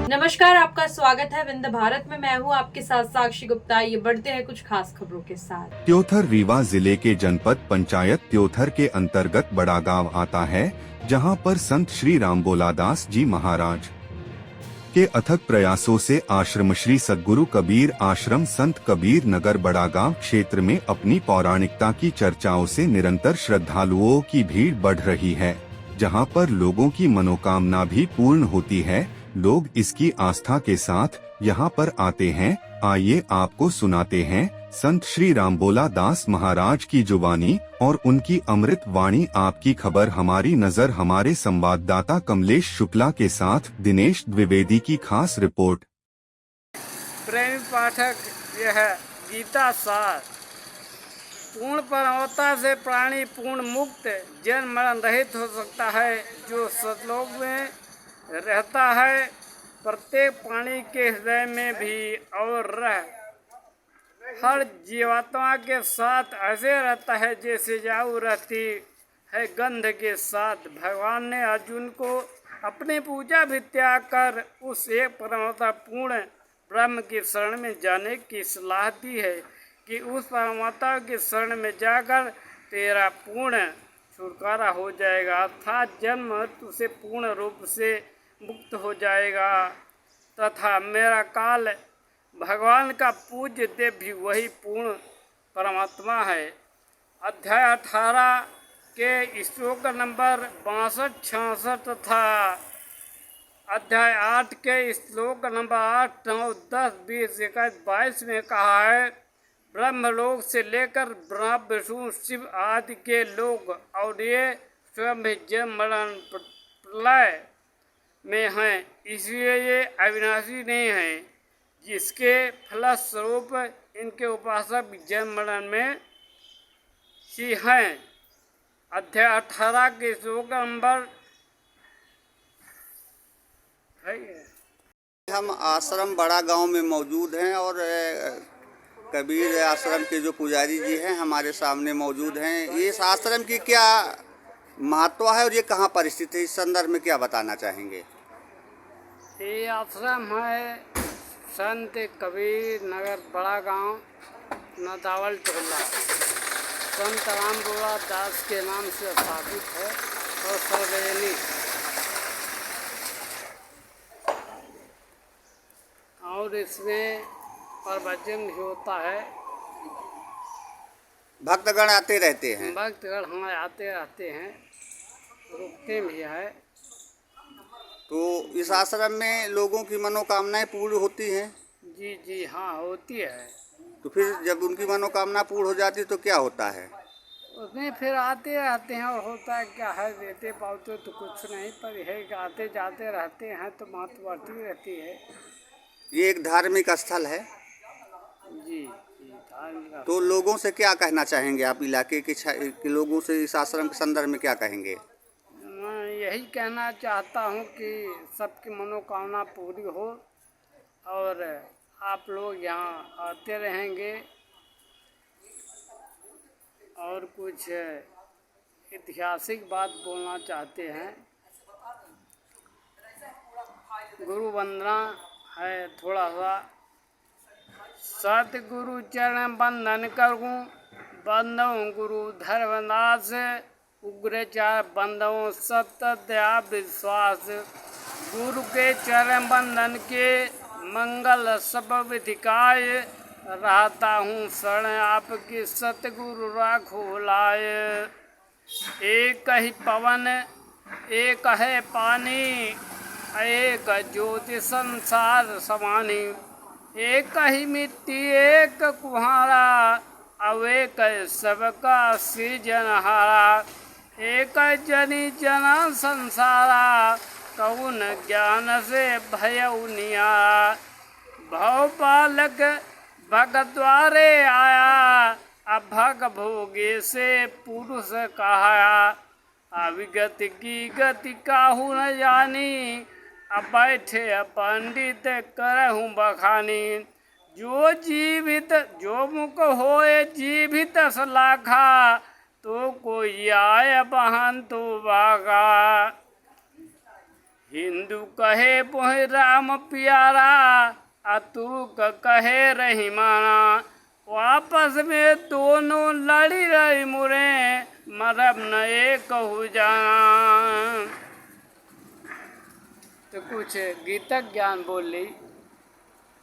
नमस्कार, आपका स्वागत है विंध्य भारत में। मैं हूं आपके साथ साक्षी गुप्ता। ये बढ़ते हैं कुछ खास खबरों के साथ। त्योथर रीवा जिले के जनपद पंचायत त्योथर के अंतर्गत बड़ा गांव आता है, जहां पर संत श्री रामबोलादास जी महाराज के अथक प्रयासों से आश्रम श्री सद्गुरु कबीर आश्रम संत कबीर नगर बड़ा गांव क्षेत्र में अपनी पौराणिकता की चर्चाओं से निरंतर श्रद्धालुओं की भीड़ बढ़ रही है, जहां पर लोगों की मनोकामना भी पूर्ण होती है। लोग इसकी आस्था के साथ यहां पर आते हैं। आइए आपको सुनाते हैं संत श्री रामबोला दास महाराज की जुबानी और उनकी अमृत वाणी। आपकी खबर हमारी नजर। हमारे संवाददाता कमलेश शुक्ला के साथ दिनेश द्विवेदी की खास रिपोर्ट। प्रेमी पाठक, यह गीता सार पूर्ण परमता से प्राणी पूर्ण मुक्त जन्म मरण रहित हो सकता है। जो सतलोक में रहता है, प्रत्येक प्राणी के हृदय में भी और रह हर जीवात्मा के साथ ऐसे रहता है जैसे जाऊ रहती है गंध के साथ। भगवान ने अर्जुन को अपनी पूजा भी त्याग कर उस एक परमता पूर्ण ब्रह्म की शरण में जाने की सलाह दी है कि उस परमात्मा की शरण में जाकर तेरा पूर्ण छुटकारा हो जाएगा, अर्थात जन्म मृत्यु से पूर्ण रूप से मुक्त हो जाएगा। तथा मेरा काल भगवान का पूज्य देव भी वही पूर्ण परमात्मा है। अध्याय 18 के श्लोक नंबर 62, 66 तथा अध्याय 8 के श्लोक नंबर 8, 9, 10, 20, 21, 22 में कहा है, ब्रह्मलोक से लेकर ब्रह्मा विष्णु शिव आदि के लोग और ये स्वयं भी जन्म मरण प्रलय में हैं, इसलिए ये अविनाशी नहीं हैं, जिसके फलस्वरूप इनके उपासक जन्म मरण में ही हैं। अध्याय 18 के श्लोक नंबर हम आश्रम बड़ा गांव में मौजूद हैं और कबीर आश्रम के जो पुजारी जी हैं हमारे सामने मौजूद हैं। ये इस आश्रम की क्या महत्व है और ये कहाँ पर स्थित है, इस संदर्भ में क्या बताना चाहेंगे? ये आश्रम है संत कबीर नगर बड़ा गांव नदावल टोला, संत रामबोला दास के नाम से स्थापित है और सार्वजनिक, और इसमें प्रवचन भी होता है। भक्तगण आते रहते हैं। भक्तगण हमारे आते रहते हैं, रुकते भी है। तो इस आश्रम में लोगों की मनोकामनाएं पूर्ण होती हैं? जी जी हाँ, होती है। तो फिर जब उनकी मनोकामना पूर्ण हो जाती तो क्या होता है? उसमें फिर आते रहते हैं और होता है क्या है, देते पाते तो कुछ नहीं, पर यह आते जाते रहते हैं तो महत्व बढ़ती रहती है। ये एक धार्मिक स्थल है। जी जी, धार्मिक। तो लोगों से क्या कहना चाहेंगे आप, इलाके के लोगों से इस आश्रम के संदर्भ में क्या कहेंगे? मैं यही कहना चाहता हूँ कि सबकी मनोकामना पूरी हो और आप लोग यहाँ आते रहेंगे। और कुछ ऐतिहासिक बात बोलना चाहते हैं। गुरु वंदना है थोड़ा सा। सतगुरु चरण बंदन करूँ, बंदों गुरु धर्मदास, उग्र चार बंदों सत्य दया विश्वास। गुरु के चरण बंदन के मंगल सब विधिकाय, रहता हूँ शरण आपकी सतगुरु राखो लाए। एक ही पवन एक है पानी, एक ज्योति संसार समानी। एक ही मिट्टी एक कुहारा, अब एक सबका सृजनहारा। एक जनी जना संसारा, कौन ज्ञान से भयउ नियारा। भव बालक भगत द्वारे आया, अब भग भोगे से पुरुष कहाया। अविगत की गति काहू न जानी, अब बैठे पंडित करहूँ बखानी। जो जीवित जो मुख होए जीवित सलाखा, तो कोई आय बहन तो बागा। हिंदू कहे पोह राम प्यारा, आ तू कहे रही माना। वापस में दोनों लड़ी रही मुरे, मरब न एक हो जाना। तो कुछ गीतक ज्ञान बोल ली।